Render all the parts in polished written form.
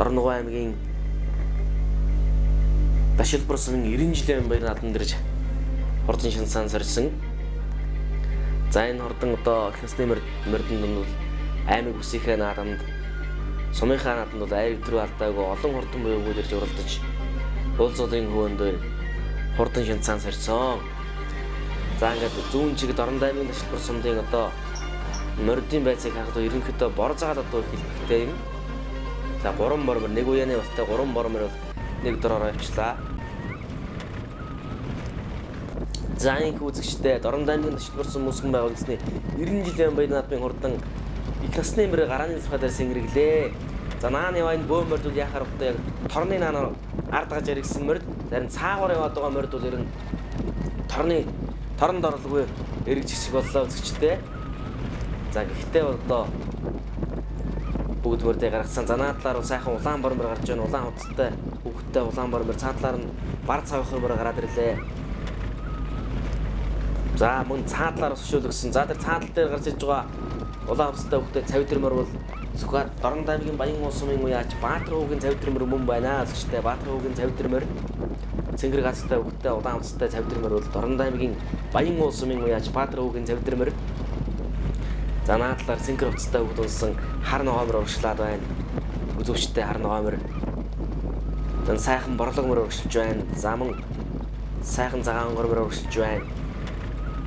Дорногов аймгийн Дашилбар сумын 90 жилийн баяр наадам дэрж хурдан шинсан сорьсон. За энэ хурдан одоо их насны морьдонд бол аймаг бүсийнхээ наадамд, сумынхаа наадамд бол айр өдрөө алдаагүй олон хурдан буюугууд ирж уралдаж уулзуулын хөвөндөө хурдан шинсан сорьсон. За ингээд зүүн чигт Оронд аймгийн Дашилбар сумын одоо морьдын байцыг харахад ерөнхийдөө борзаал одоо хэлбэгтэй юм. За 3 бормор нэг уяаны бастай 3 бормор бол нэг дороор авчлаа. За энэ үзэгчтэй Оронд аймгийн Дашилбар сум мөсгөн байгууллагын 90 жилийн баяр наадмын хурдан их насны мөрөг гарааны нэлбээр сэнгэрлээ. За нааны яваа энэ бөөм морьд бол яхаар одоо яг торны наана ардгаж яригсан морьд, зарим цаагаараа яваад байгаа морьд бол ер нь торонд орлоггүй эргэж хичиг боллоо үзэгчтэй. За гэхдээ одоо бүгд мөрдөө гаргасан. За наадлаар бол сайхан улаан бормор гарч байна. Улаан хуцтай хүүхдтэй улаан бормор, цаадлаар нь бар цавх бормор гараад ирлээ. За мөн цаадлаар өшөөлгсөн. За тэр цаадал дээр гарч иж байгаа улаан хуцтай хүүхдтэй цавидрмор бол зөвхөн Оронд аймгийн Баян уус сумын уяач Баатар өвгийн цавидрмор мөн байна. Зөвхөн Баатар өвгийн цавидрмор цэнгэр гацтай хүүхдтэй улаан хуцтай цавидрмор бол Оронд аймгийн Баян уус сумын уяач Баатар өвгийн цавидрмор. За наадлаар цэнгэр уцтай хүүхд унсан хар ногоомор урагшлаад байна. Үзүүчтэй хар ногоомор. Dan сайхан борлог мөр урагшилж байна. За мөн сайхан цагаан онгор мөр урагшилж байна.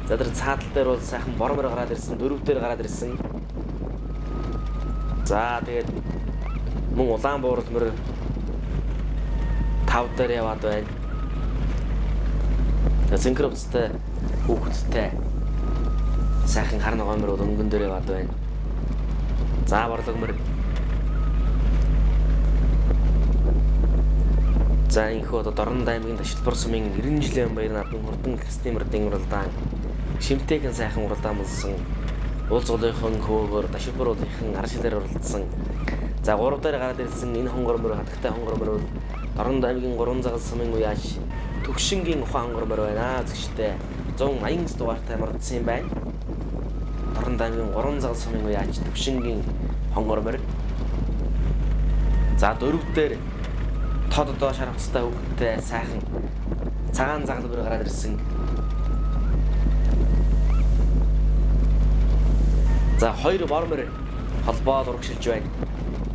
За тэр цаадал дээр бол сайхан бормор гараад ирсэн, дөрөвдөр гараад ирсэн. За тэгээд мөн улаан буурал мөр 5 дээр яваад байна. За цэнгэр уцтай хүүхдтэй сайхан хар ногоомор бол өнгөн дээр яваад байна. За борлог мөр. За энэхүү одоо Оронд аймгийн Дашилбар сумын 90 жилийн баяр наадмын хурдан хэсний мөрдийн уралдаан шимтэйгэн сайхан уралдаан болсон. Уулзуулынхан хөөгөр Дашилбар уулынхан ар шилээр уралдсан. За 3 дээр гараад ирсэн энэ хонгор мөр хатагтай хонгор мөр бол Оронд аймгийн 3 загал сумын уяач Төгшингийн ухаан хонгор мөр байна. Зөвхөстэй 180 дугаартай мордсон юм байна. Оронд аймгийн 3 загал сумын уяач Төгшингийн хонгор мөр. За 4 дээр тод одоо шархцтай хүүхдтэй сайхан цагаан загал мөр гараад ирсэн. За 2 бормор холбоод урагшилж байна.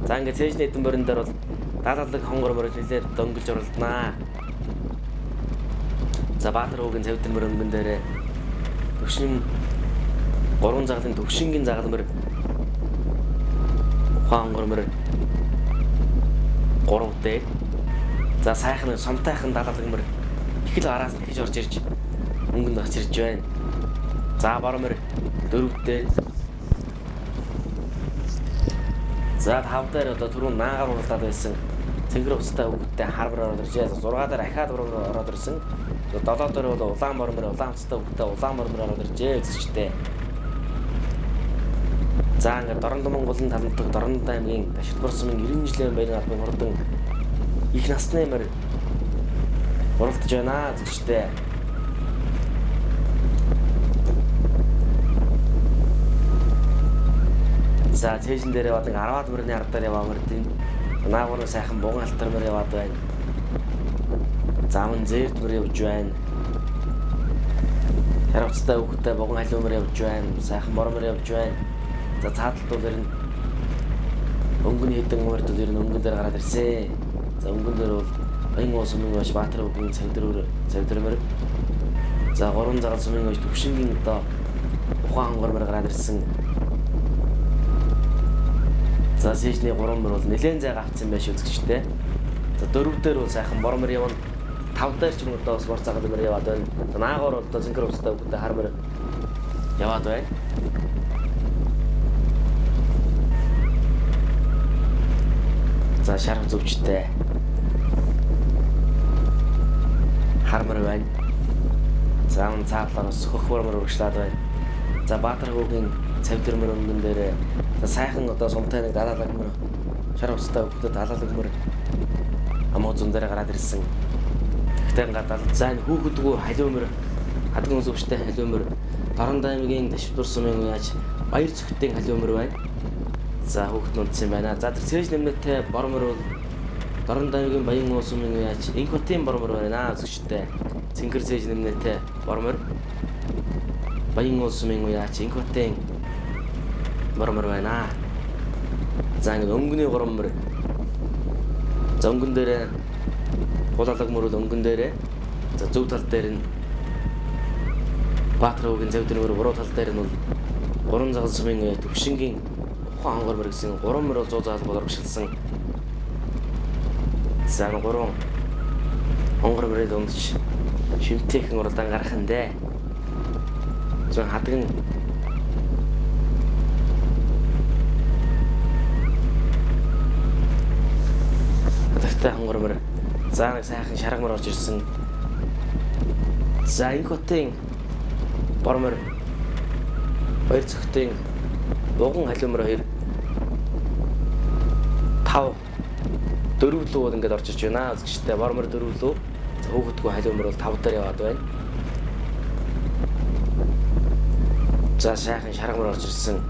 За ингээд цээжний эдэн борин дээр бол даалгалаг хонгор мөр нэлээд дөнгөж уралдана. За Баатар өвгийн цавидрын мөр өнгөн дээр төвшин 3 загалын төвшингийн загал мөр ухаан хонгор мөр 3 дээр. За сайхан сомтайхан даалгалаг мөр их л араас нь хийж орж ирж өнгөнд гарч ирж байна. За бормор 4 дээр. За 5 дээр одоо түрүүн наагаар уралдаад байсан цэнгэр уцтай хүүхдтэй харбар ороод иржээ. 6 дээр ахаад ороод ирсэн. 7 дээр бол улаан бормор, улаан уцтай хүүхдтэй улаан бормор ороод иржээ гэжтэй. За ингээд Оронд Монголын таламтдаг Оронд аймгийн Дашилбар сумын 90 жилийн баяр наадмын хурдан их насны мөр уралдаж байна гэжтэй. За цээжин дээр яваад 10-аад мөрний ардаар яваа мөрдийн наагур сайхан буган алтар мөр яваад байна. Заман зээрт мөр явж байна. Харвцтай хүүхдтэй буган халуун мөр явж байна. Сайхан бормор явж байна. За цаадалтууд ер нь өнгөний хэдэн мөрд ер нь өнгөн дээр гараад ирсэн. За өнгөн дээр бол Баян уус сумын уяач Баатар өвгийн цавидрмөр. За 3 загал сумын уяач Төвшингийн одоо ухаан хонгор мөр гараад ирсэн. За сижний 3 мөр бол нэлээд зайг авцсан байж үзэгчтэй. За 4 дээр бол сайхан бормор явна. 5 дээр ч юм одоо бас бор цагаал мөр яваад байна. За наагоор бол одоо цэнгэр уцтай хүүхдтэй хар мөр яваад байна. За шарх зөвчтэй хар мөр байна. За он цаадлаар сөхөх бормор урагшлаад байна. За Баатар өвгийн цавидрмөр өнгөн дээр за сайхан одоо сумтай нэг даалгалаг мөр шар уцтай хүүхдэд даалгалаг мөр амуу зүүн дээр гараад ирсэн. Тэгтээ гадаал за энэ хүүхдгүү халуун мөр хадган зөвчтэй халуун мөр Оронд аймгийн Дашилбар сумын уяач Баяр Цогтын халуун мөр байна. За хүүхд нунцсан байна. За тэр цээж нэмнэтэй бормор бол Дорн даймгийн Баян уус сумын яаж инх хотын бормор байна үзэгчтэй. Цэнгэр зээж нэмнэтэй бормор Баян уус сумын яаж инх хотын бормор байна. За ингэ өнгөний гормор. За өнгөн дээр хулалаг мөрөл өнгөн дээр. За зөв тал дээр нь Баатаруугийн завдрын буруу тал дээр нь бол гурван загал сумын төвшингийн ухаан хонгор мэр гэсэн гурван мөр 100 заал боловсруулсан. За гурван хонгор мөрөд өмч шимтээхэн уралдаан гарах нь дээ. Зөв хадган хадагтай хонгор мөр. За нэг сайхан шарга мөр орж ирсэн. За инх хотын бормор хоёр цогтын дуган халимор 2 5 4 лүү ингээд орж иж байна. Үзэгчтэй бормор 4 лүү. За хөөхөдгөө халимор бол 5 дээр яваад байна. За сайхан шаргамар орж ирсэн.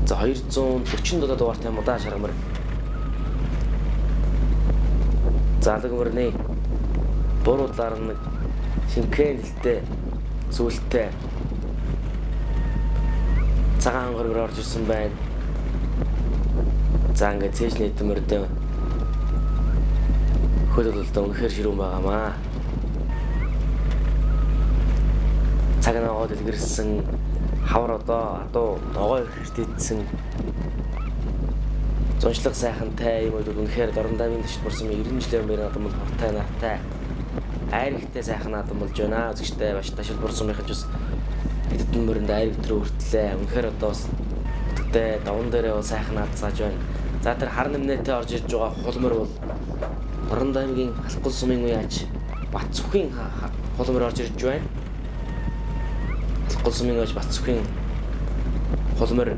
За 247 дугаартай юм да шаргамар. Залаг мөрний буруудлаар нэг шинкэнэлтэй сүулттэй цагаан хонгор орж ирсэн байна. За ингээд цээжний төмөрдөө хөлөлдөө үнэхээр ширүүн байгаамаа. Цагаан хоол илгэрсэн хавар одоо адуу ногоо хэртээдсэн зончлог сайхантай юм уу үнэхээр Дорн даймгийн дэвшил бурсан 90 жилийн өмнө надад бол хортой нартай айрэгтэй сайхан надад болж байна. Үзэгчтэй баш дэвшил бурсамынхаа ч бас хэдэн мөрөнд айрэг өдрөө хүртлээ. Үнэхээр одоо бас өдөртэй даван дээрээ бол сайхан надцааж байна. За тэр хар нэмнэтэй орж ирж байгаа хулмөр бол Дорн даймгийн алхгол сумын үеач Бат Сүхийн хулмөр орж ирж байна. Алхгол сумын үеач Бат Сүхийн хулмөр.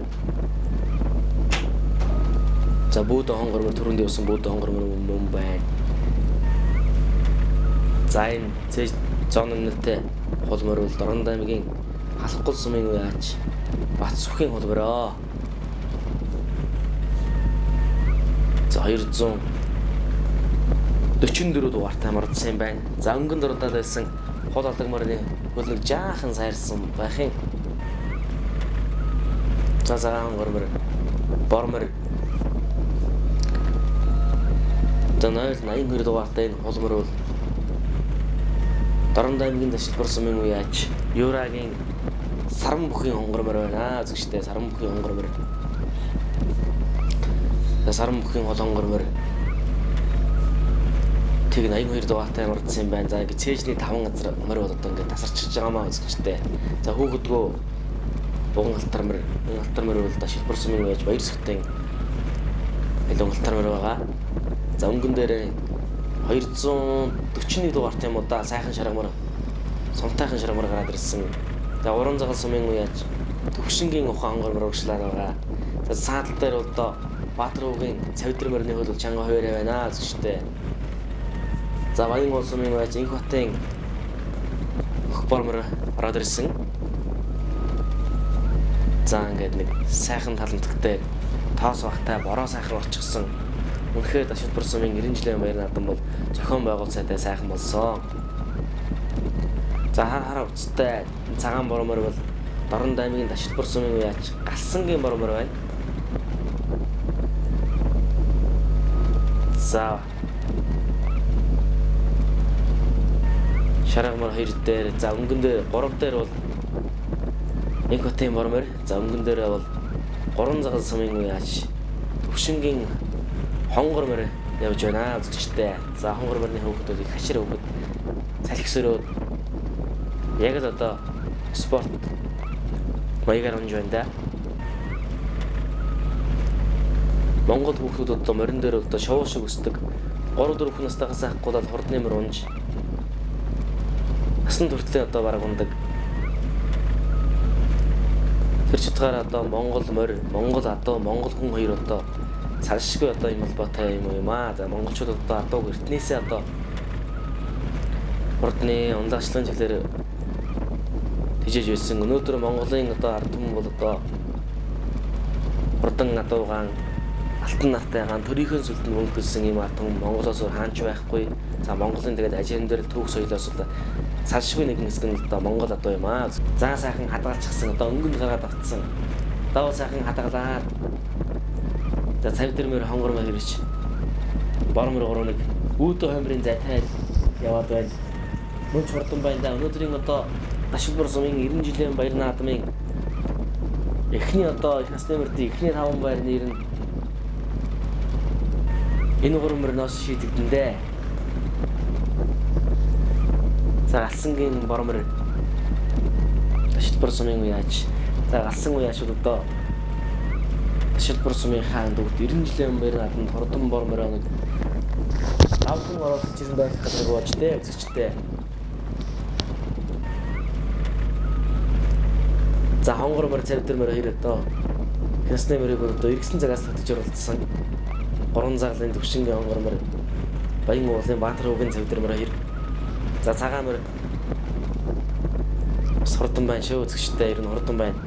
За бүүдэн хонгор мөр түрүүнд явсан бүүдэн хонгор мөр байна. За энэ цээж зон нэмнэтэй хулмөр бол Дорн даймгийн алхгол сумын үеач Бат Сүхийн хулмөрөө. За 244 дугаартай мордсон юм байна. За өнгөн дурдаад байсан хол алдаг морны хөл нэг жаахан сайрсан байхын. За цагаан хонгор бормор. За 82 дугаартай энэ хулмөр бол Дорн даймгийн дэвшил бурсан юм яач Юрагийн саран бүхийн хонгор мөр байна. Үзэгчтэй саран бүхийн хонгор мөр. Саран бүхийн хол хонгор мөр. Тэг 82 дугаартай мордсон юм байна. За ингэ цээжний 5 газар мөр бол одоо ингэ тасарчиж байгаамаа үзэгчтэй. За хөөгдгөө буган алтар мөр. Энэ алтар мөр бол дэвшил бурсан юм яаж баяр сүхтэн элэн алтар мөр байгаа. За өнгөн дээр 241 дугаартай юм уу да сайхан шаргамар сунтайхан шаргамар гараад ирсэн. За уран загал сумын үеач төвшингийн ухаан хонгор мөрөгчлээ байгаа. За саадал дээр бол одоо Баатаруугийн цавдар мөрний хөл чанга хоёроо байна зүгштэй. За Баян уус сумын үеач инх хотын өх бормор ороод ирсэн. За ингээд нэг сайхан таламтгтай тоос багтай бороо сайхан орчихсон. Үнэхээр дэвшил бурсан 90 жилийн баяр наадам бол зохион байгуулалттай сайхан болсон. За хараа уцтай цагаан бормор бол Дорн даймгийн дэвшил бурсан үеач галсангийн бормор байна. За шаргамар 2 дээр за өнгөн дээр 3 дээр бол инх хотын бормор. За өнгөн дээр бол 3 загал сумын үеач төвшингийн хонгор мөр явж байна үзэгчтэй. За хонгор мөрний хөөгдүүд хашир хөөгд салхисөрөө яг л одоо спорт маягаар онж байна да. Монгол хүүхдүүд одоо морин дээр одоо шоу шиг өсдөг. 3-4 хүн настайгаас авахгүй бол хурдны мөр унж насан туршлын одоо бараг ундаг. Тэр чутгаар одоо Монгол морь, Монгол адуу, Монгол хүн хоёр одоо салшгүй одоо юм албатай юм аа. За монголчууд одоо адууг эртнээсээ одоо хурдны унлагчлалын чиглэлээр тижээж байсан. Өнөөдөр Монголын одоо ард түмэн бол одоо хурдан адуугаан алтан нартай ган төрийнхөө сүлд нь өнгөлсөн юм атом Монголоос хаанч байхгүй. За Монголын тэгээд ажирын дээр түүх соёлоос одоо салшгүй нэгэн хэсэг нь одоо Монгол одоо юм аа. За сайхан хадгалчихсан одоо өнгөнд гаргаад автсан. Одоо сайхан хадгалаад. За цав дэрмээр хонгормоо хэрэж. Бормор гуроныг үүдэ хомрын зайтай яваад байна. Мөн ч хурдан байна да. Өнөөдрийн одоо Дашилбар сумын 90 жилийн баяр наадмын эхний одоо их насны мөрдийн эхний 5 баярны нэр нь энэ гурмөрнөөс шийдэгдэндээ. За алсангийн бормор Дашилбар сумын үеаж. За алсан үеашуд одоо Дашилбар сумын хаан дүүт 90 жилийн баяр наадманд хурдан бормороо нэг авсан оролцож ирсэн байх гэдэг гоочтэй үзэгчтэй. За хонгормор цавдэрмөр хоёр одоо хэсний мөрөөр одоо иргэсэн цагаас татж оролцсон. 3 заглын төвшингийн хонгормор Баян уулын Баатар уугийн цавдэрмөр хоёр. За цагаан мөр хурдан байна шүү үзэгчтэй ер нь хурдан байна.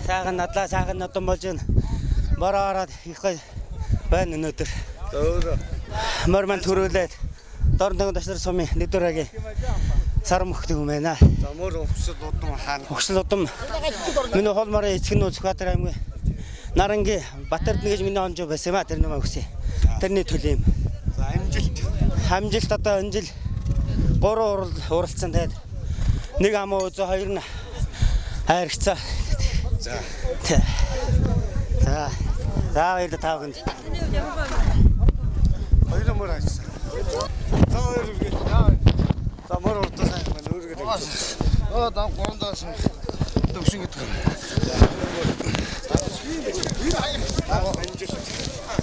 Сайхан надлаа сайхан нодон болж байна. Бороо ороод их гой байна өнөөдөр. Морман төрүүлээд Дорнтон Дашилбар сумын 1-р сар мөхдөг юм байна. За мөр өгсөл удам хаана. Өгсөл удам миний хол морын эцэг нь Сүхбаатар аймгийн Нарангийн Батэрдэн гэж миний онжоо байсан юм а тэр нэмээ өгсөн. Тэрний төлөө юм. За амжилт одоо энэ жил 3 уралцсан тэгээд нэг амуу зөө хоёр нь хайрцаа. За баяр таавганд. Хоёр мөр хайсан. За хоёр үргээ. За мөр уртаа сайн байна үргээ. Дам 3 даас төвшин гэдэг.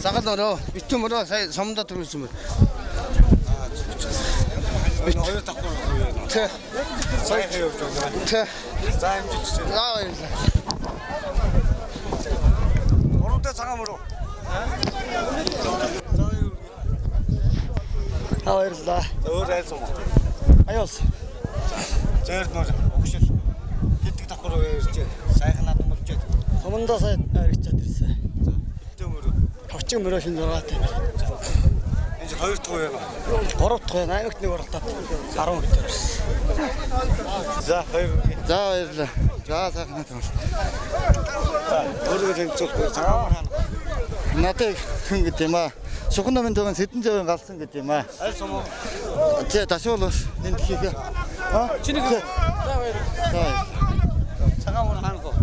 Сагад нөрөө битүү мөрөө сая сомдо төрүүлсэн мөр. Бит хоёр давхар. Тэ. Сая явж байгаа. Тэ. За амжилт. За баярлалаа. Орудаа цагаан мөрөө. Баярлалаа. Өөр айсан мө. Аюулс. Зээрд мөр өгшөл. Хэддэг давхар ярьж сайхан надад болж байна. Сомондоо сая харигчаад ирсэн. Битүү мөрөө. Хочин мөрөө шин 6-аатай. Энэ 2 дахь уу яа. 3 дахь байна. Аймагт нэг оролдоод 10 гэдэг ирсэн. За хоёр үргээ. За баярлалаа. За сайхан надад. За өөрөөр хэлбэл цагаан хаана. Надад хэн гэдэг юм аа. Шухан намын төгөн Сэдэн зэвэн галсан гэдэг юм аа. Аль сум уу? Тэ дашуулс энэ тхийхээ. Чиний. За баяр. За. Цагаан мөр хаана гоо.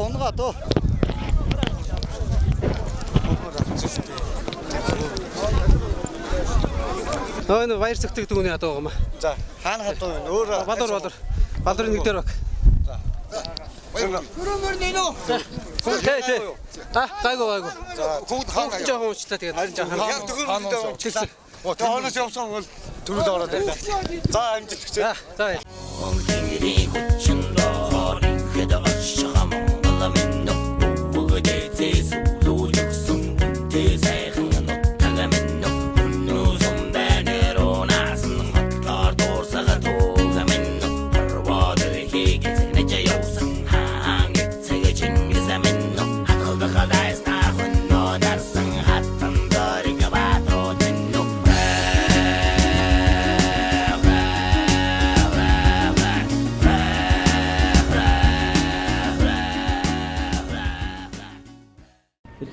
Унгаа дөө. Нөө баяр цогтөг дүүний хадаа байгаа юм. За хаана хадаа вэ? Өөр Балдур 1-р баг. Өрөмөр нэнөө. Тэ. Гайгүй. За бүгд хаана Жоохон уучлаа тэгээд жоохон. яг төгөр Чилсэн. Тоонос явсан бол төрөл ороод байна. За амжилт хүсье. За баяр.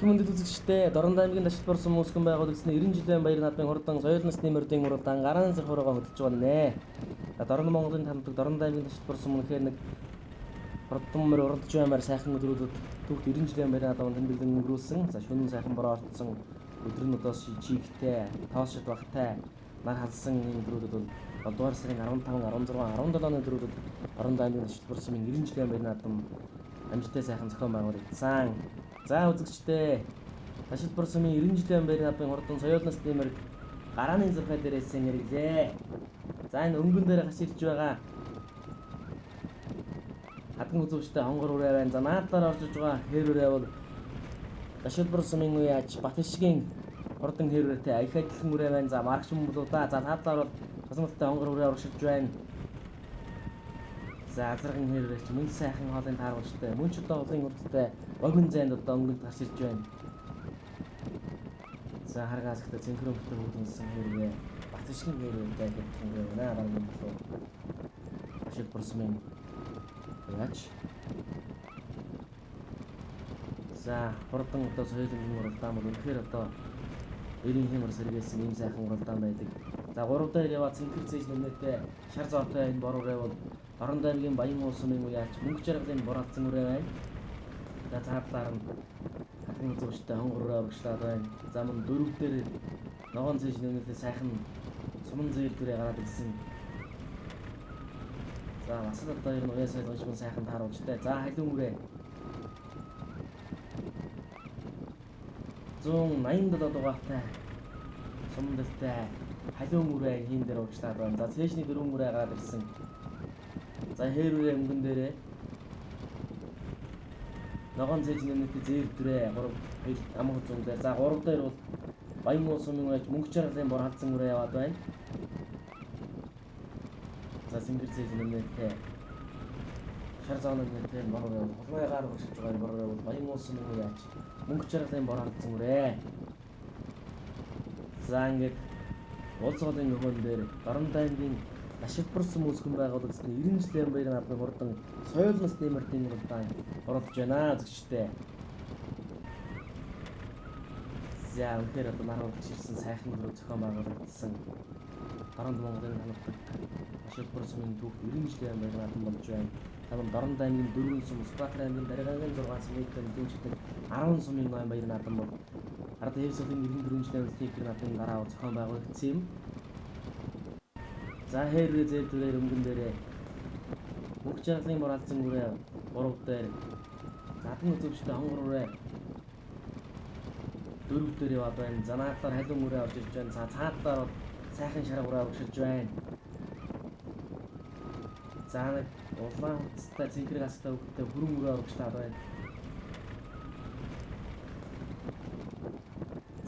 Эрхэм мөндөд үзэгчдээ Дорнод аймгийн Дашилбар сум үүсгэн байгуулагдсан 90 жилийн баяр наадмын хурдан соёл насны мөрдийн муралдаан гарааны сар хорогоо хөтлөж байна нэ. Дорнод Монголын таламжлаг Дорнод аймгийн Дашилбар сум үнэхээр нэг хурдан мөр уралдаж баймаар сайхан өдрүүдэд түүхт 90 жилийн баяр наадмын тэмдэглэн өнгөрүүлсэн. За шөнө сайхан бороо орцсон өдрөнөөс чигтэй, тоос шид багтай нар халсан энэ өдрүүдэд бол 7 дугаар сарын 15, 16, 17 оны өдрүүдэд Дорнод аймгийн Дашилбар сумын 90 жилийн баяр наадам амжилттай сайхан зохион байгуулагдсан. За үзэгчдээ Дашилбар сумын 90 жилийн баяр наадмын хурдан соёл насны мөр гарааны зурхай дээрээс нэрлээ. За энэ өнгөн дээр гарч ирж байгаа хатан үзүүчтэй хонгор үрээ байна. За наадлаар орж иж байгаа хээр үрээ бол Дашилбар сумын үеач Батшигийн хурдан хээр үрээтэй их адилхан үрээ байна. За маргч мөнгөлүүдаа. За наадлаар бол тасмалтай хонгор үрээ урагшилж байна. За азарган хээр үрээч мөн сайхан хоолын тааруулжтай. Мөн ч одоо хоолын урдтай богино зайд одоо өнгөнд гарч ирж байна. За харгаас ихтэй цэнхрөмтэй хүүдэнсэн хээр үрээ Батшигийн хээр үрээтэй гэдгэн байна. Арга мөнгөлөө Дашилбар сумын яач. За хурдан одоо соёлын уралдаан бол үнэхээр одоо эрийн хэмэр сэргээсэн ийм сайхан уралдаан байдаг. За 3 дахь яваа цэнхэр цээж нэмнэтэй шар зоотой энэ бор үрээ бол Дорнод аймгийн Баян уул сумын үеач мөнгө жаргалын бор алдсан үрээ байна. За цаадлаар нь хатан үзүүчтэй хонгор үрээ урагшлаад байна. За мөн дөрөв дээр ногоон цээж нэмнэтэй сайхан суман зээл дүрээ гараад ирсэн. За бас л одоо ер нь уяа соёлгож мөн сайхан тааруулжтай. За халуун үрээ 187 дугаартай сумдалтай халуун үрээ хийн дээр урагшлаад байна. За цээжний дөрвөн үрээ гараад ирсэн. За хээр үрээ өнгөн дээрээ ногоон цээж нэмнэтэй зээл дүрээ 2 амх зүүн дээр. За 3 дээр бол Баян уул сумын үеач мөнгө жаргалын бор халдсан үрээ яваад байна. За цэнгэр цээж нэмнэтэй шар зооны нэмнэтэй бор үрээ холмойгаар урагшилж байгаа бор үрээ бол Баян уул сумын үеач мөнгө жаргалын бор халдсан үрээ. За ингээд улс орны нөхөн дээр Дорнод аймгийн Дашилбар сум үүсгэн байгуулагдсан 90 жилийн баяр наадмын хурдан соёл насны мөрдийн уралдаан оролцож байна үзэгчдээ. За үнэхээр одоо наран ирсэн сайхан өдрөө зохион байгуулагдсан Дорнод Монголын таламжлаг Дашилбар сумын түүхт 90 жилийн баяр наадам болж байна. Таван Дорнод аймгийн 4 сум, Сүлбаатар аймгийн Даргагийн 6 сумын зүүчдэг 10 сумын баяр наадам бол ард хэвсэлийн 94 жилийн стикер наадмын дараа зохион байгуулагдсан юм. За хээр үрээ зээл дүрээр өнгөн дээрээ мөнгө жаргалын бор алдсан үрээ 3 дээр. За хатан үзүүчтэй хонгор үрээ 4 дээр яваад байна. За наадлаар халуун үрээ орж ирж байна. За цаадлаар бол сайхан шарга үрээ урагшилж байна. За нэг улаан хуцтай цэнхэр гастай хөвгтэй хүрэн үрээ урагшлаад байна.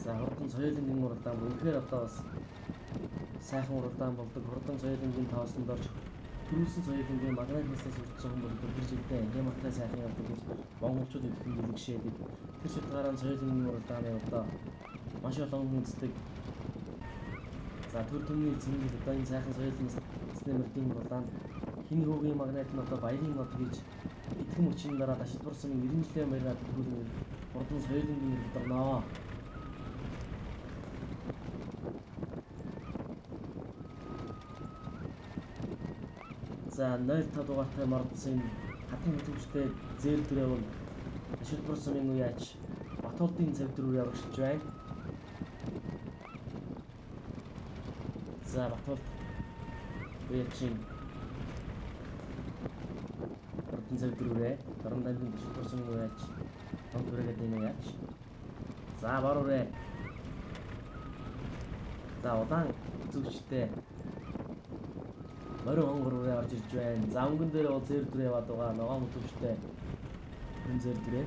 За хурдан соёлын уралдаан үнэхээр одоо бас сайхан уралдаан болдог. Хурдан соёлын тоосонд орж төрүүлсэн соёлын магнитнаас үрдсэн хүмүүс тэр жилдээ хямртай сайхан явдаг гэж монголчууд идэхэн бэлгшээдэг. Тэр шатгаараа соёлын уралдааны одоо маш олон хүн үздэг. За төр төмний цэнгэл одоо энэ сайхан соёлын насны мөрдийн уралдаанд хин хүүгийн магнит нь одоо баярын нот гэж идэхэн хүчин дараа Дашилбар сумын 90 жилийн баяр наадмын төлөв хурдан соёлын уралдаанаа. За 05 дугаартай мордсон хатан үзүүчтэй зээл дүрээ бол Дашилбар сумын үеач Батуулдын цав дүрээр урагшилж байна. За Батуулд үеачийн хатан цав дүрээ Дорнод аймгийн Дашилбар сумын үеач том дүрээгээд энэ үеач. За бор үрээ. За улаан үзүүчтэй морин хонгор үрээ орж ирж байна. За өнгөн дээр бол зэр дүрээ яваад байгаа. Ногоон үзүүчтэй энэ зэр дүрээ.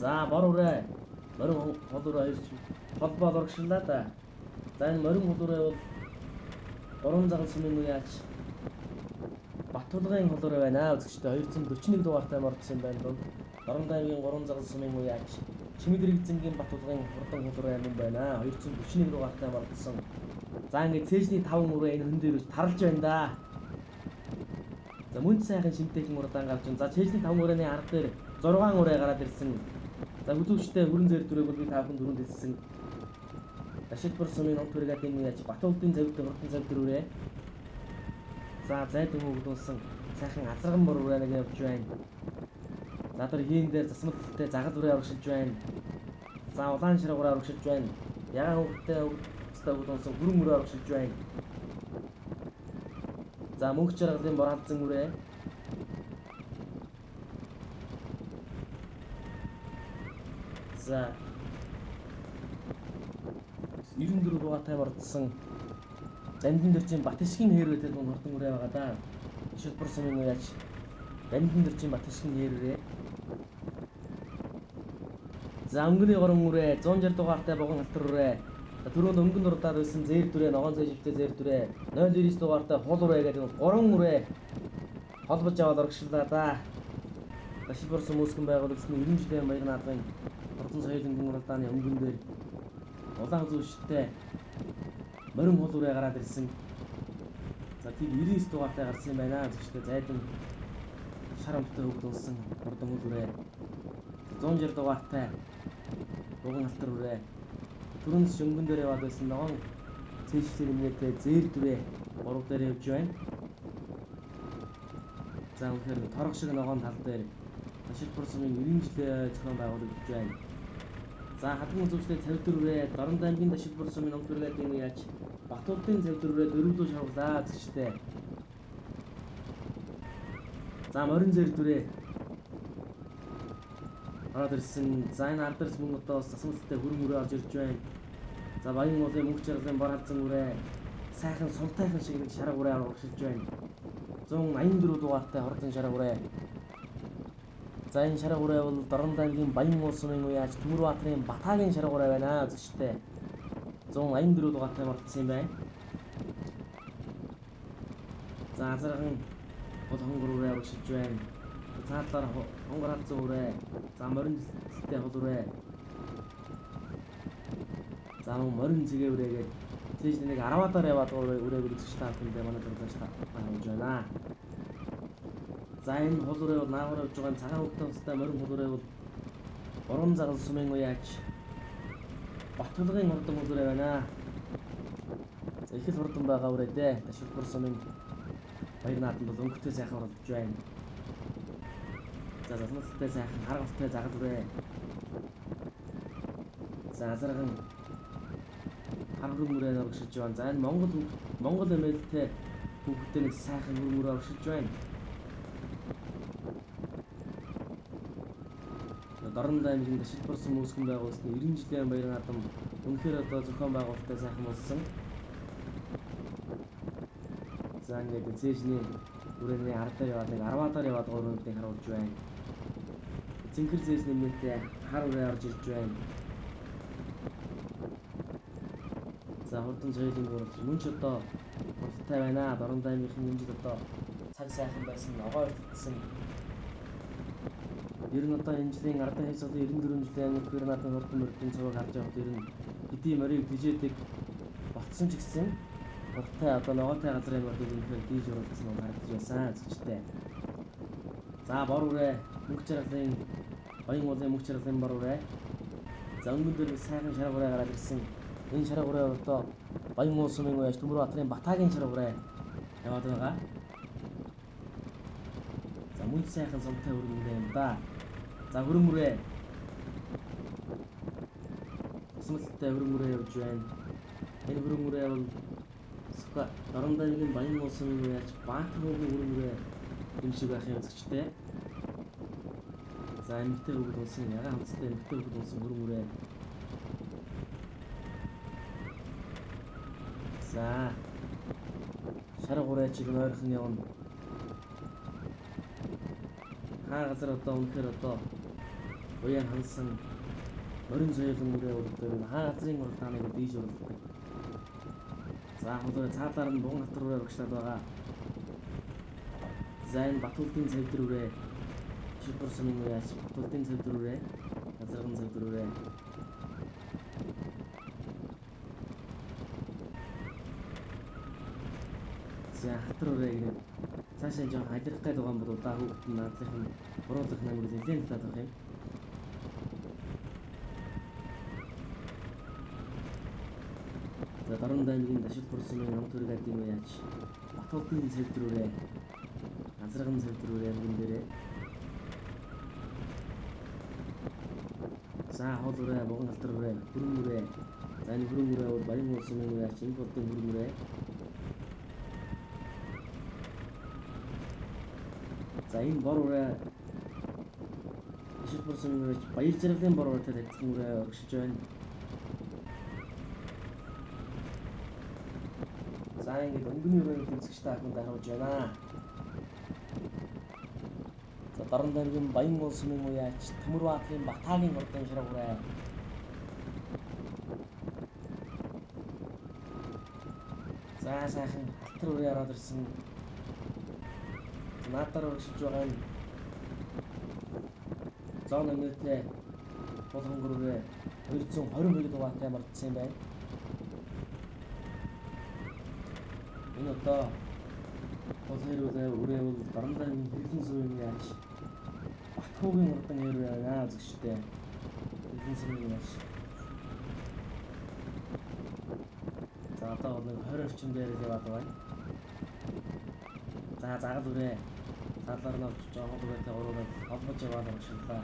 За бор үрээ морин хол үрээ ирж холбоо урагшлаа да. За энэ морин хол үрээ бол 3 загал сумын үеач Батулгын хол үрээ байна. Үзэгчтэй 241 дугаартай мордсон юм байна. Дорнод аймгийн 3 загал сумын үеач Чимэдрэг эзэнгийн Батулгын хурдан хол үрээ юм байна. 241 дугаартай мордсон. За ингээд цээжний 5 үрээ энэ хүн дээр тарлж байна да. За мөн сайхан шимтээхэн урадаан гарч ин. За чэйжлийн 5 ураны арга дээр 6 ураа гараад ирсэн. За хүзүүчтэй хүрэн зэр дүрээг бол би 5 хүн дөрөнд хэлсэн. Дашилбар сумын онт бригадын яаж Батуулдын завьд хурдан завь дөрвөө. За зайдын хөвгдүүлсэн сайхан азарган бор ураа нэг явж байна. За тэр хийн дээр засмалтай загал ураа урагшилж байна. За улаан ширэг ураа урагшилж байна. Ягаан хөвгтэй хөвгтэй хөвгдүүлсэн хүрэн ураа урагшилж байна. За мөнх жаргалын бор халдсан үрээ. За 94 дугаартай ордсон Дамдын дөржийн Батшгийн хэрвээ тэр хурдан үрээ байгаа да. Шилбэр сумын уяач Дамдын дөржийн Батшгийн хэрвээ. За өнгөний горон үрээ 160 дугаартай богон халтар үрээ. Түрүүнд өнгөнд урдаад байсан зээр дүрээ ногоон цай шивтэй зээр дүрээ 099 дугаартай хол үрээ гэдэг 3 үрээ холбож аваад оргишлаа да. Дашилбар сум үүсгэн байгуулагдсан 90 жилийн баяр наадмын хурдан соёлын гүнрэлдааны өнгөн дээр улаан зүштэй морин хол үрээ гараад ирсэн. За тийм 99 дугаартай гарсан юм байна. Зөвхөн зайдан шарамтай хөвгдүүлсэн хурдан хол үрээ 160 дугаартай богон халтар үрээ түрүүнс шөнгөн дээр яваад байсан ногоон цэжлийн нэмнэтэй зээр дүрээ 3 дээр явж байна. За үнэхээр торох шиг ногоон тал дээр Дашилбар сумын 90 жилийн зохион байгуулагдж байна. За хатан үзүүлэлтээ цавьдүрвээ Дорнод аймгийн Дашилбар сумын онц бригадын яаж Батуулдын цавьдүрвээ дөрвөлөө шавлаа зэгчтэй. За морин зэр дүрээ ороод ирсэн. За энэ ардарс мөн одоо засмалтай хүрэн үрээ орж ирж байна. За баян уулын мөнх жаргалын бор халдсан үрээ сайхан сунтайхан шиг нэг шарга үрээ урагшилж байна. 184 дугаартай хордон шарга үрээ. За энэ шарга үрээ бол Дорнод аймгийн Баян уул сумын уяач Төмөрбаатарын Батаагийн шарга үрээ байна зөвчтэй. 184 дугаартай мордсон юм байна. За азарган бол хонгор үрээ урагшилж байна. Цаадлаар хонгор халдсан үрээ. За морин зэлтэй хол үрээ. За морин цэгээ үрээгээд тийш нэг 10-аар яваад үрээ үзэж таахгүй манай төрөлж тааж байна. За энэ хол үрээ бол наагур явж байгаа цагаан хөвгтэй устай морин хол үрээ бол Уран загал сумын уяач Батулгын хурдан хол үрээ байна. За их л хурдан байгаа үрээ дээ. Дашилбар сумын баяр наадмад бол өнгөтэй сайхан оролцож байна. За засмалтай сайхан харгалтай загал үрээ. За азарган харган үрээ оргишиж байна. За энэ Монгол эмээлтэй хүүхдтэй нэг сайхан үрээ оргишиж байна. Дорнод аймгийн Дашилбар сум үүсгэн байгуулсан 90 жилийн баяр наадам үнэхээр одоо зохион байгуулалттай сайхан болсон. За ингээд цэжний үрээний ардаар яваад нэг 10-аар яваад 3 минутыг харуулж байна. Цэнхэр зэс нэмэлтээ хар үрээ орж ирж байна. За хурдан соёлын гурлж мөн ч одоо хурдтай байна. Дорнод аймгийн нэмжил одоо цаг сайхан байсан ногоо өртсөн. Ер нь одоо энэ жилийн ардын хэсгийн 94 жилийн нөхөр наадмын хурдан мөрдийн цавыг харж явахад ер нь хэдий морийг дижээдэг болцсон ч гэсэн хурдтай одоо ногоотой газрын мордыг үнэхээр дийж оруулсан нь харагдаж байсан зөвчтэй. За бор үрээ мөнх жаргалын баян уулын мөнх жаргалын бор үрээ. За өнгөн дээр сайхан шарга үрээ гараад ирсэн. Энэ шарга үрээ одоо Баян уул сумын уяач Төмөрбаатарын Батаагийн шарга үрээ яваад байгаа. За мөн сайхан сумтай өргөн юм да. За хөрөн үрээ. Смэлтэй хөрөн үрээ явж байна. Энэ хөрөн үрээ бол Дорнод аймгийн Баян уул сумын уяач Баатаргийн хөрөн үрээ юм шиг байх юм зөвчтэй. За эмэгтэй хөвгд болсон ягаан хамттай эмэгтэй хөвгд болсон хөрөн үрээ. За шарга урайчиг нь ойрхон явна. Хаа газар одоо үнэхээр одоо уян хансан морин соёлын үрээ урддаг. Хаа газрын уралдааныг дийж уралдаг. За хөлөө цаалаар нь буган хатар үрээ урагшлаад байгаа. За энэ Батуулдын цавьдэр үрээ Шилбэр сумын уяач Батуулдын цавьдэр үрээ Азарган цавьдэр үрээ. За хатар үрээ гэнэ. За цаашаа жоо алирах гэдэг байгаа юм бол удаа хүүхэд нь наадлын буруулах намайг нэлээд татах юм. За Дорн даймгийн дашил бүрсмийн ном төрөг адим яаж Батуудын цэвдрүүрээ азрагын цэвдрүүрээ юм дээрээ за хоолроо богон алтраа хүрмүрээ за энэ хүрмүрээ бол баян улсын яаж энэ болдон хүрмүрээ за энэ бороо дашил бүрсмийн яаж баяр жаргалын бороотой тавьчихмүрээ өргөжж байна. За ингэж өнгөний өрөөний тэмцэгчтэй ахмад харуулж байна. За Дорн даймгийн баян улсын уяач Төмөрбаатарын Батаагийн ордын шаргуурай. За сайхан халтар үрээ ороод ирсэн. Наадаар өргөжж байгаа нь зон өмнөдөө болгонгөрөө 222 ваттай мартсан юм байна. Энэ одоо болоороо үрээвэл Дорн даймгийн хэвлэн сүрийн яаж Батхуугийн ордон хэрвээ яа зүгштэй хэвлэн сүрийн яаж за одоо бол 20 орчим дээр л яваад байна. За загал үрээ цаалаар нь авч жоохон үрээтэй урууд холбож яваад багшлаа.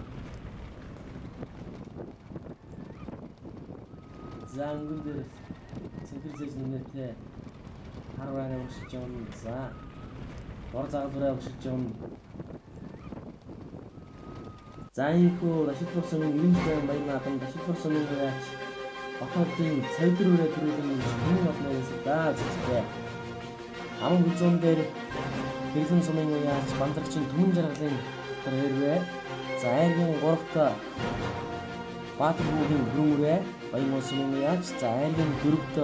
За өнгөн дээр цэнхэр зэж нэмэтэй харваараа өгсөж юм. За бор загвараа өгсөж юм. За ийхүү дашил бүрсэн нэмэлт баян наадам дашил бүрсэн яач Батуудын цэвдрүүрээ төрүүлэн шинэ болноос даа зүгтэй. Аман бүзүүн дээр хэрлэн сумын яач бандарчин түмэн жаргалын дотор хэрвээ за айргийн 3-т Баатар хүүгийн хүрмүрээ баян улсын яач за айргийн 4-т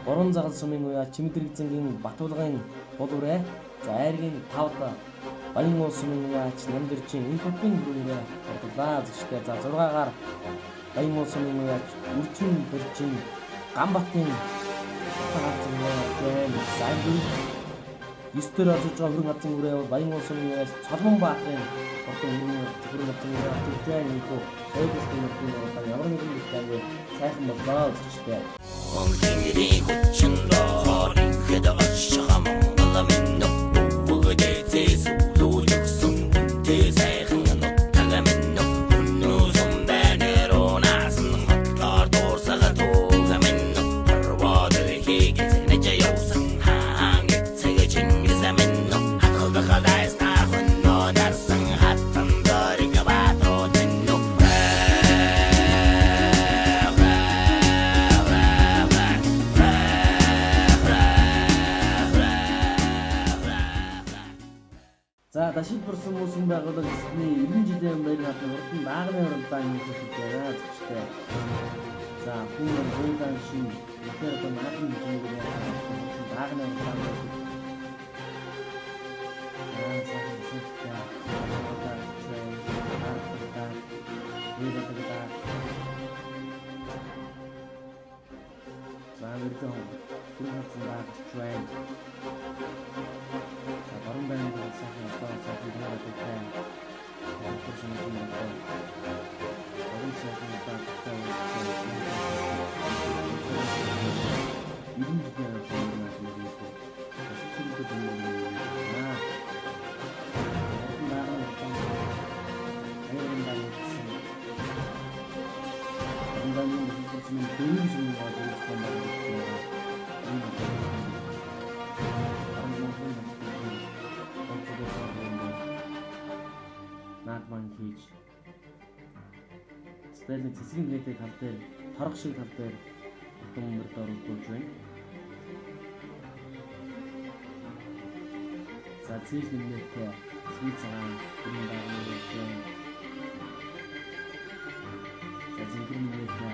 Борон загал сумын уяа Чимэдрэг зэнгийн Батулгын булуурэ за айргийн 5-д баян улсын уяач Намдэржин энэ хотын хүрмүрээ бодлаа зэгчтэй за 6-гаар баян улсын уяач Үрчин Бэржин Гамбатын Батулгын сайгүй 9-дөр орж байгаа хөрөнгө хадсан үрээ баян улсын уяач Цолмон Баатарын хотын хөрөнгө хадсан үрээ төлөвлөөн хийхүү цайгүйсний мөрдийн одоо ямар нэгэн мэтлээ сайхан боллоо зэгчтэй. Ongengiri kuchindo horingeda ashama malaminno bugade tesu lujuksun te sayhan no tagaminno no sombanero nasan matlar dorsaga to gaminno parwad hege nejayosan hang sagajin zaminno hakal khalais ta hunno darsan hatan dariga batro dinno за дашил бүрсэн мөсөн байгуулагчны 90 жилийн баяр наадмын урдан даагны уралдаан хийх гэж байна зэгчтэй. За хүмүүс өөрийн шин ихэр одоо наадмын хэмжээгээр даагны уралдаан хийх. Дорн даймгийн сайхан одоо сайхан дээрээ байна. Өөрөөр наадман хийж стайлын цэцгийн хийдэг тал дээр торох шиг тал дээр утган мөрд оруулж байна. За цэц нэмэлтээ цэц цагаан бүрэн дагныг байна. За зинхэр нэмэлтээ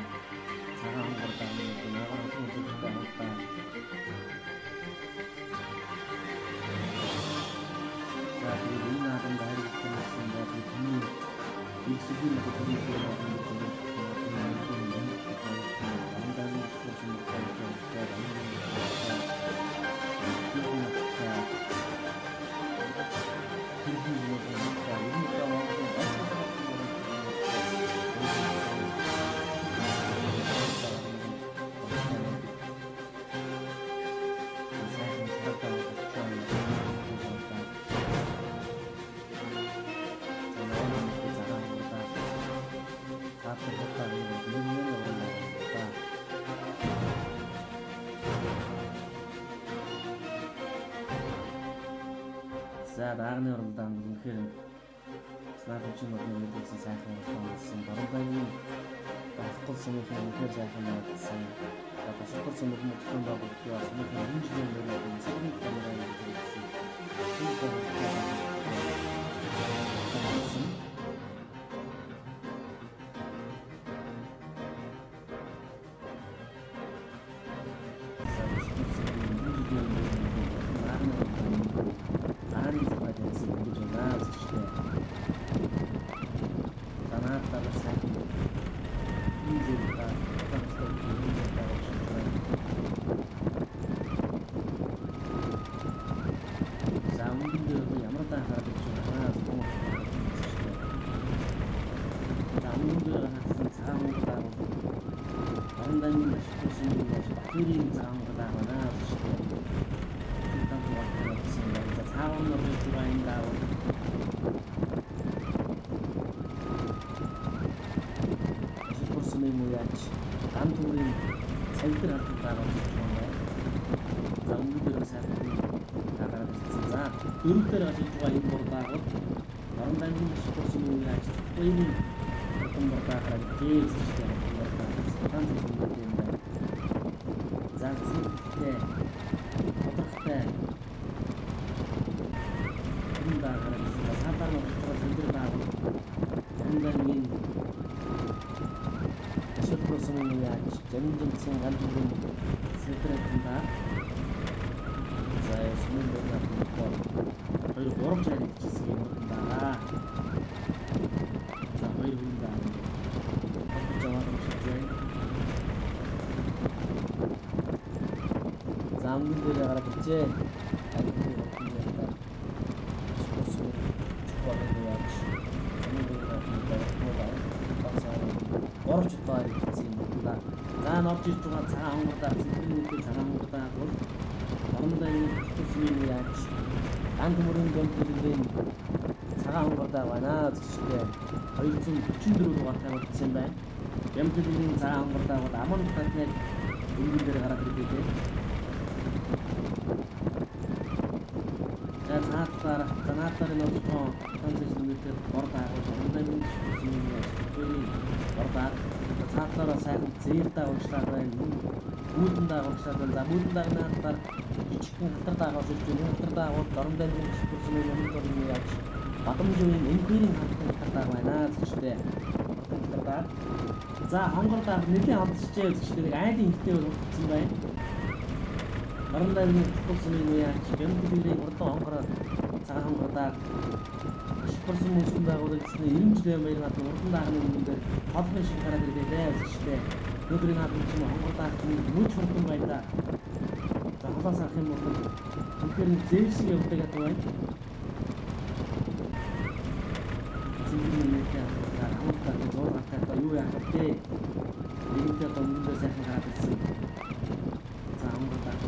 цагаан хонгор дагныг наагаар үзүүлдэг байна. За энэ наадам дайрах гэсэн байх юм. Их сүүл хөтөлбөр За даагны оролдоо үнэхээр снайперчин модны үйлдэлсэн сайхан болсон. Боромтайны байхгүй сумын үнэхээр сайхан байсан. Одоо шилбэр сумын модон байгууллагын сумын инженерийн нэрээр сумын камерын хэрэгсэн. Дөрөвдөр ажиж байгаа энэ бордаагууд Боромтайны шилбэрсэн үеийн ажилтны хотын бордаагаар зээжтэй бордаагаар юм байна. За зөвхөн тодорхой энэ даагаар сатаар нөхцөл зүйн байгууллага Боромтайны шилбэрсэн үеийн ажил жамжимсэн ганцхан сэтрэтэнда за сүмэн дээр хоёр гурав жаал хийсэн юм байна. За хоёр хүн байна. Хатж яваад өгч байна. За амгын дээр гараад иржээ. Гуравч удаа хийсэн юм байна. За норж ирж байгаа цагаан хонгордаа цэвэрнүүдээ цагаан хонгордаа бол Боромтайны төсвийн яаж ганц мөрийн гомдлын цагаан хонгордаа байна зүгтээ 244 дугаар тавьсан юм байна. Гомдлын цагаан хонгордаа бол аман татны өнгөн дээр гараад ирлээ. За цаатаар нөтгөө тэнцэж нүдээр бордаа Боромтайны төсвийн яаж бордаа цаатаараа сайхан зээрдээ уучлаад байна. Бүдэн даагуулсан за бүдэн даагнаар жижигхэн хатар даагаад ирж байна. Хатар даагууд Боромтайны шилбэрсэн юм яаж Бадамжийн энхүүрийн хатар дааг байна зүгтээ. Хатар дааг. За хонгор дааг нэлийн хамтчээ зүгтээ нэг айлын ихтэй утсан байна. Боромтайны шилбэрсэн юм яаж гэмтэлэрийн урдан хонгор цагаан хонгор дааг шилбэрсэн мөсөн байгууллагын 90 жилийн баяр хатан урдан даагны өмнө дээр холбын шиг гараад ирлээ зүгтээ. Өдрийн хаалт чинь хонгор дааг мөч хурдан байлаа. За халаас авах юм бол үнэхээр зээлшиг явдаг гэдэг байна. Зингийн нэртэй хамтдаа зургаатай одоо юу яах вэ? Нэгэнтээ одоо өмнөдөө сайхан гараад ирсэн. За хонгор дааг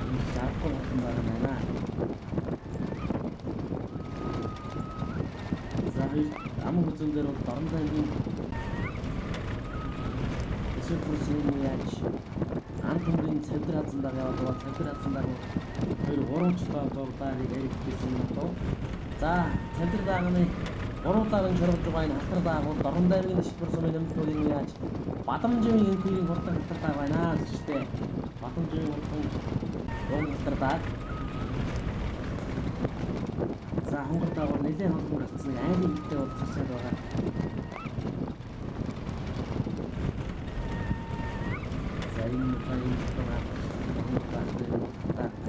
энэ шарпар хатан байна. За аман хүзэн дээр бол Боромтайны шилбэрсэн юм яаж антумрын цавдар хазандар яваад байгаа цавдар хазандар хоёр гурван чулаа дурдаарыг яригдсэн юм доо. За цавдар даагны гурван даран шоргож байгаа энэ хатар дааг бол Боромтайны шилбэрсэн юм яаж Бадамжийн энхүүрийн хурдан хатар дааг байна зүгтээ. Бадамжийн хурдан хатар дааг. За хонгор дааг бол нэлээд холбоо гарцсан айлын ихтэй бол цацаад байгаа. Энэ баян тоо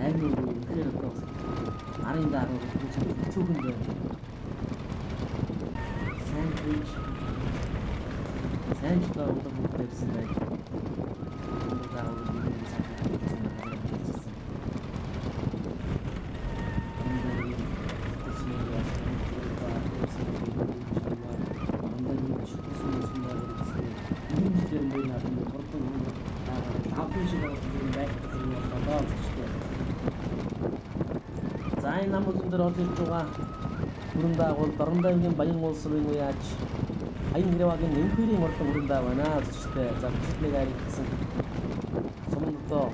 аймаг үнэхээр одоо арын дааруу хэцүүхэн байна. Сандвич одоо бүгдсэн байна. Хонгор дааруу нэг сайхан хийсэн байна. За энэ нам үзэн дээр орж ирж байгаа хүрэн даагуул Боромтайны баян улс руу яаж аян хэрвагийн энхүүрийн урдан хүрэн дааг байна зүгтээ. За бүсэд нэг аригдсан сумдоо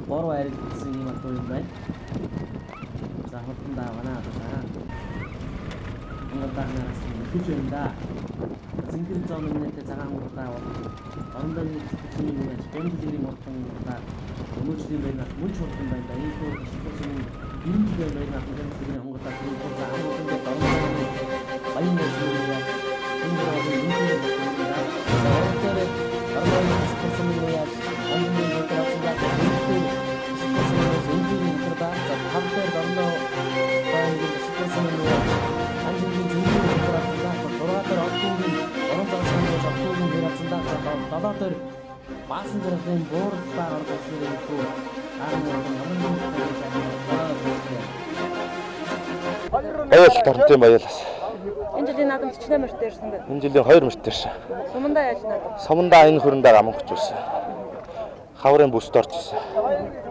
бороо арилдсан юм атуу юм байна. За хурдандаа манай атаа. Ангатаараас ихэж байна да. Зинхэр зам өмнөд цагаан хурдаа бол орондоо нэг зүйл юм яаж бомбдгийн хурдаа өмөрчлийн байна. Мөн ч хурдан байна. Энэ хөө шигсэн бимжгээ байна. Бидний хонготаа түрүү за амуудад орондоо баян зүйл юм. Энэ хөө долоотор баасан зэргийн бууралаар орсон юм хөө Аял тартай баялаас. Энэ жилийн наадамд ч нэмэрт ирсэн бэ? Энэ жилийн 2 мөрт ирсэн. Сумандаа яаж наадам? Сумандаа энэ хөрөндөө аман хөч байсан. Хаврын бүст орж ирсэн.